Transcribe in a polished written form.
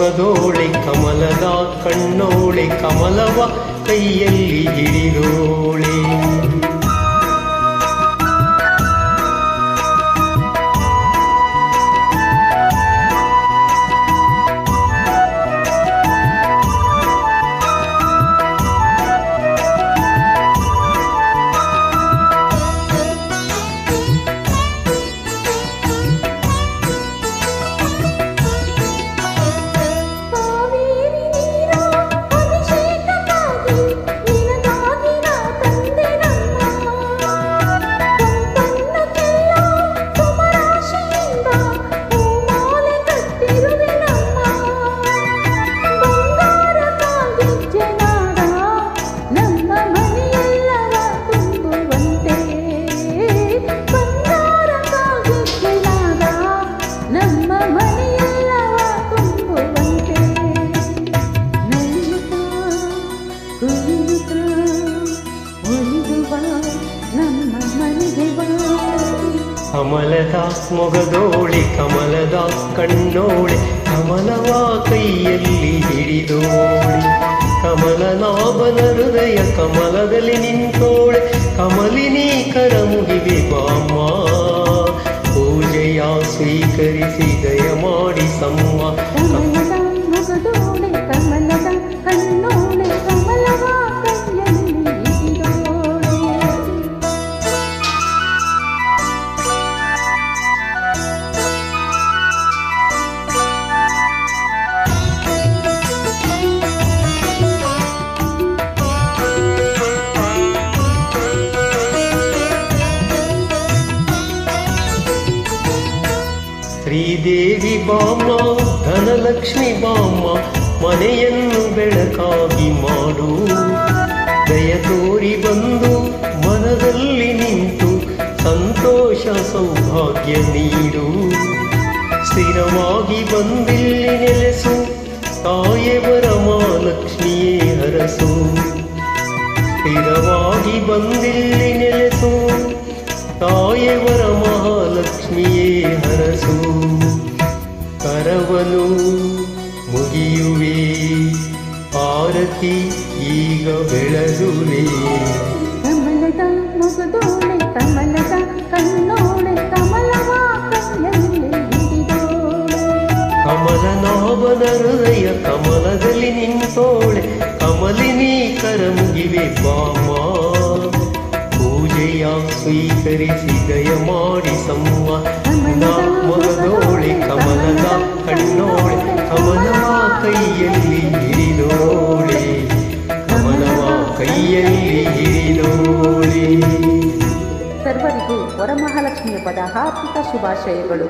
ಮೊಗದೋಳೆ ಕಮಲದ ಕಣ್ಣೋಳೆ ಕಮಲವ ಕೈಯಲ್ಲಿ ಹಿಡಿದೋಳೆ. ಕಮಲದ ಮೊಗದೋಳೆ ಕಮಲದ ಕಣ್ಣೋಳೆ ಕಮಲವ ಕೈಯಲ್ಲಿ ಹಿಡಿದೋಳೆ. ಕಮಲನಾಭನ ಹೃದಯ ಕಮಲದಲ್ಲಿ ನಿಂತೋಳೆ ಕಮಲಿನಿ ಕರ ಮುಗಿವೆ ಬಾಮ್ಮ. ಪೂಜೆಯ ಸ್ವೀಕರಿಸಿ ದಯ ಮಾಡಿ ಸಮ್ಮ. ಕಮಲದ ಮೊಗದೋಳೆ ಕಮಲದ ಕಣ್ಣೋಳೆ ಕಮಲವ ಕೈಯಲ್ಲಿ ಹಿಡಿದೋಳೆ. ಶ್ರೀದೇವಿ ಬಾಮ್ಮ ಧನಲಕ್ಷ್ಮಿ ಬಾಮ್ಮ ಮನೆಯನ್ನು ಬೆಳಕಾಗಿ ಮಾಡು. ದಯ ತೋರಿ ಬಂದು ಮನದಲ್ಲಿ ನಿಂತು ಸಂತೋಷ ಸೌಭಾಗ್ಯ ನೀಡು. ಸ್ಥಿರವಾಗಿ ಬಂದಿಲ್ಲಿ ನೆಲೆಸು ತಾಯೇ ವರಮಹಾಲಕ್ಷ್ಮಿಯೇ ಹರಸು. ಸ್ಥಿರವಾಗಿ ಬಂದಿಲ್ಲಿ ನೆಲೆಸು ತಾಯೇ ವರಮಹಾಲಕ್ಷ್ಮಿಯೇ ಹರಸು. ಕರವನು ಮುಗಿಯುವೆ ಆರತಿ ಈಗ ಬೆಳಗುವೆ. ಕಮಲದ ಮೊಗದೋಳೆ ಕಮಲದ ಕಣ್ಣೋಳೆ ಕಮಲವ ಕೈಯಲ್ಲಿ ಹಿಡಿದೋಳೆ. ಕಮಲನಾಭನ ಹೃದಯ ಕಮಲದಲ್ಲಿ ನಿಂತೋಳೆ ಕಮಲಿನಿ ಕರ ಮುಗಿವೆ ಬಾಮ. ಪೂಜೆಯ ಸ್ವೀಕರಿಸಿ ದಯ ಮಾಡಿ ಸಮ್ಮ. ಮೊಗದೋಳೆ ಕಮಲದ ಕಣ್ಣೋಳೆ ಕಮಲವ ಕೈಯಲ್ಲಿ ಹಿಡಿದೋಳೆ ಕಮಲವ ಕೈಯಲ್ಲಿ ಹಿಡಿದೋಳೆ. ಸರ್ವರಿಗೂ ವರಮಹಾಲಕ್ಷ್ಮಿಯ ಹಬ್ಬದ ಹಾರ್ದಿಕ ಶುಭಾಶಯಗಳು.